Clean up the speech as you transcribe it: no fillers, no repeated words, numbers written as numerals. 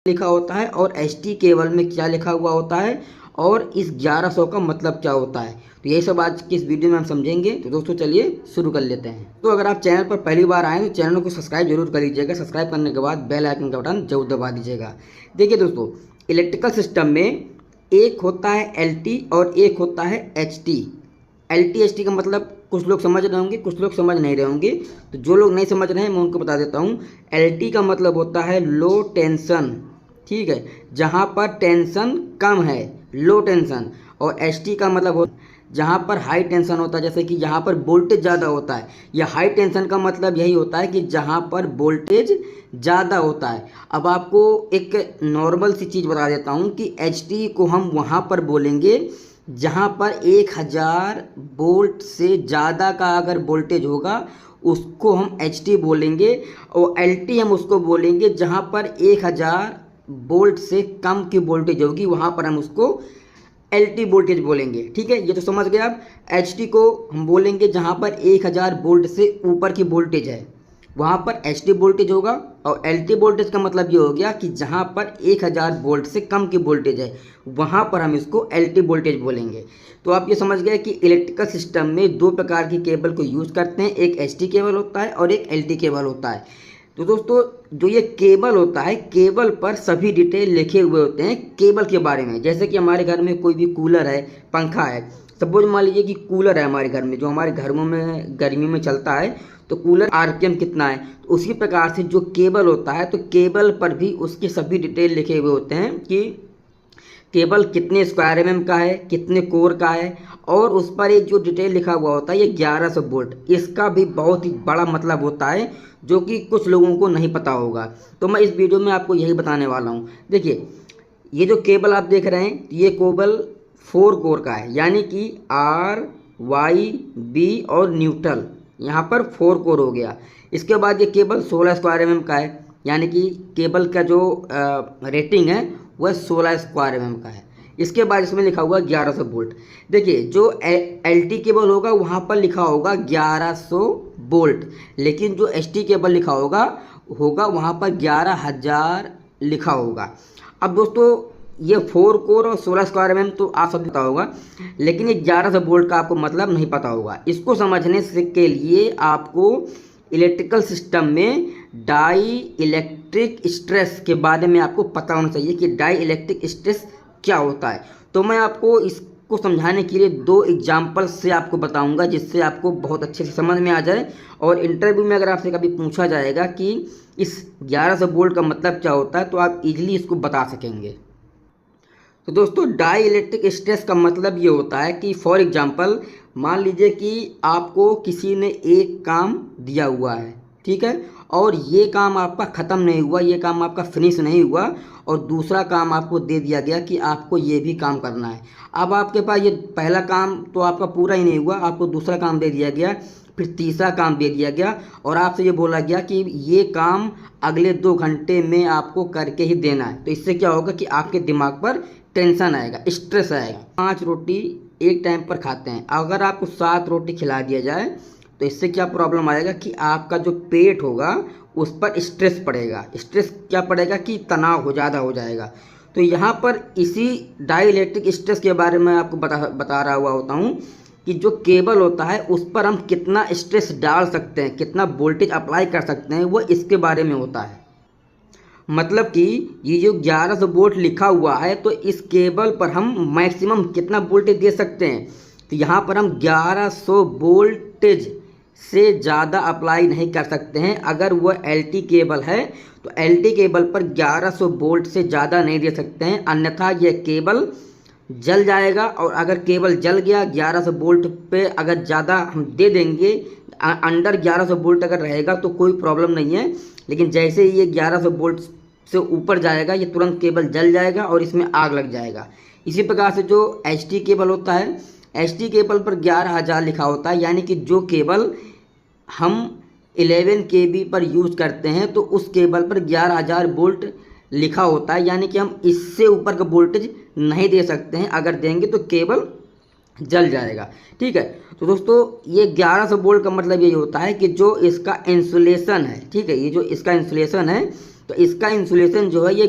लिखा होता है और एचटी केबल में क्या लिखा हुआ होता है और इस 1100 का मतलब क्या होता है। तो यही सब आज की इस वीडियो में हम समझेंगे। तो दोस्तों चलिए शुरू कर लेते हैं। तो अगर आप चैनल पर पहली बार आए तो चैनल को सब्सक्राइब जरूर कर लीजिएगा। सब्सक्राइब करने के बाद बेल आइकन का बटन जरूर दबा दीजिएगा। देखिए दोस्तों, इलेक्ट्रिकल सिस्टम में एक होता है एलटी और एक होता है एचटी। एलटी एचटी का मतलब कुछ लोग समझ रहे होंगे, कुछ लोग समझ नहीं रहे होंगे। तो जो लोग नहीं समझ रहे हैं मैं उनको बता देता हूँ। एलटी का मतलब होता है लो टेंशन, ठीक है, जहाँ पर टेंशन कम है, लो टेंशन। और एचटी का मतलब हो जहाँ पर हाई टेंशन होता है, जैसे कि जहाँ पर वोल्टेज ज़्यादा होता है। या हाई टेंशन का मतलब यही होता है कि जहाँ पर वोल्टेज ज़्यादा होता है। अब आपको एक नॉर्मल सी चीज़ बता देता हूँ कि एचटी को हम वहाँ पर बोलेंगे जहाँ पर 1000 वोल्ट से ज़्यादा का अगर वोल्टेज होगा उसको हम एचटी बोलेंगे। और एलटी हम उसको बोलेंगे जहाँ पर 1000 वोल्ट से कम की वोल्टेज होगी, वहाँ पर हम उसको एलटी वोल्टेज बोलेंगे। ठीक है, ये तो समझ गए आप। एचटी को हम बोलेंगे जहाँ पर 1000 वोल्ट से ऊपर की वोल्टेज है, वहाँ पर एचटी वोल्टेज होगा। और एलटी वोल्टेज का मतलब ये हो गया कि जहाँ पर 1000 वोल्ट से कम की वोल्टेज है, वहाँ पर हम इसको एलटी वोल्टेज बोलेंगे। तो आप ये समझ गए कि इलेक्ट्रिकल सिस्टम में दो प्रकार की केबल को यूज़ करते हैं, एक एचटी केबल होता है और एक एलटी केबल होता है। तो दोस्तों, जो ये केबल होता है, केबल पर सभी डिटेल लिखे हुए होते हैं केबल के बारे में। जैसे कि हमारे घर में कोई भी कूलर है, पंखा है, सपोज मान लीजिए कि कूलर है हमारे घर में, जो हमारे घरों में गर्मी में चलता है, तो कूलर आरपीएम कितना है, तो उसी प्रकार से जो केबल होता है, तो केबल पर भी उसके सभी डिटेल लिखे हुए होते हैं कि केबल कितने स्क्वायर एमएम का है, कितने कोर का है। और उस पर एक जो डिटेल लिखा हुआ होता है ये 1100 वोल्ट, इसका भी बहुत ही बड़ा मतलब होता है जो कि कुछ लोगों को नहीं पता होगा। तो मैं इस वीडियो में आपको यही बताने वाला हूँ। देखिए, ये जो केबल आप देख रहे हैं, ये केबल 4 कोर का है, यानी कि आर वाई बी और न्यूट्रल, यहाँ पर 4 कोर हो गया। इसके बाद ये केबल 16 स्क्वायर एमएम का है, यानी कि केबल का जो रेटिंग है वह 16 स्क्वायर एमएम का है। इसके बाद इसमें लिखा हुआ 1100 वोल्ट। देखिए, जो एलटी केबल होगा वहाँ पर लिखा होगा 1100 वोल्ट, लेकिन जो एचटी केबल लिखा होगा होगा वहाँ पर 11000 लिखा होगा। अब दोस्तों, ये 4 कोर और 16 स्क्वायर एमएम तो आप सब पता होगा, लेकिन ये 1100 वोल्ट का आपको मतलब नहीं पता होगा। इसको समझने से के लिए आपको इलेक्ट्रिकल सिस्टम में डाई इलेक्ट्रिक स्ट्रेस के बारे में आपको पता होना चाहिए कि डाई इलेक्ट्रिक स्ट्रेस क्या होता है। तो मैं आपको इसको समझाने के लिए 2 एग्जाम्पल से आपको बताऊंगा, जिससे आपको बहुत अच्छे से समझ में आ जाए। और इंटरव्यू में अगर आपसे कभी पूछा जाएगा कि इस 1100 वोल्ट का मतलब क्या होता है, तो आप इजीली इसको बता सकेंगे। तो दोस्तों, डाई इलेक्ट्रिक स्ट्रेस का मतलब ये होता है कि फॉर एग्जांपल मान लीजिए कि आपको किसी ने एक काम दिया हुआ है, ठीक है, और ये काम आपका ख़त्म नहीं हुआ, ये काम आपका फिनिश नहीं हुआ, और दूसरा काम आपको दे दिया गया कि आपको ये भी काम करना है। अब आपके पास ये पहला काम तो आपका पूरा ही नहीं हुआ, आपको दूसरा काम दे दिया गया, फिर तीसरा काम दे दिया गया, और आपसे ये बोला गया कि ये काम अगले 2 घंटे में आपको करके ही देना है। तो इससे क्या होगा कि आपके दिमाग पर टेंशन आएगा, स्ट्रेस आएगा। 5 रोटी एक टाइम पर खाते हैं, अगर आपको 7 रोटी खिला दिया जाए तो इससे क्या प्रॉब्लम आएगा कि आपका जो पेट होगा उस पर स्ट्रेस पड़ेगा। स्ट्रेस क्या पड़ेगा कि तनाव हो ज़्यादा हो जाएगा। तो यहाँ पर इसी डाई इलेक्ट्रिक स्ट्रेस के बारे में आपको बता रहा हुआ होता हूँ कि जो केबल होता है उस पर हम कितना स्ट्रेस डाल सकते हैं, कितना वोल्टेज अप्लाई कर सकते हैं, वो इसके बारे में होता है। मतलब कि ये जो 1100 वोल्ट लिखा हुआ है, तो इस केबल पर हम मैक्सिमम कितना वोल्टेज दे सकते हैं। तो यहाँ पर हम 1100 वोल्टेज से ज़्यादा अप्लाई नहीं कर सकते हैं। अगर वह एलटी केबल है तो एलटी केबल पर 1100 वोल्ट से ज़्यादा नहीं दे सकते हैं, अन्यथा यह केबल जल जाएगा। और अगर केबल जल गया 1100 वोल्ट पे अगर ज़्यादा हम दे देंगे, अंडर 1100 वोल्ट अगर रहेगा तो कोई प्रॉब्लम नहीं है, लेकिन जैसे ही ये 1100 वोल्ट से ऊपर जाएगा ये तुरंत केबल जल जाएगा और इसमें आग लग जाएगा। इसी प्रकार से जो एचटी केबल होता है, एचटी केबल पर 11000 लिखा होता है, यानी कि जो केबल हम 11 केबी पर यूज़ करते हैं तो उस केबल पर 11000 वोल्ट लिखा होता है, यानी कि हम इससे ऊपर का वोल्टेज नहीं दे सकते हैं। अगर देंगे तो केबल जल जाएगा। ठीक है, तो दोस्तों, ये 1100 वोल्ट का मतलब यही होता है कि जो इसका इंसुलेशन है, ठीक है, ये जो इसका इंसुलेशन है, तो इसका इंसुलेशन जो है ये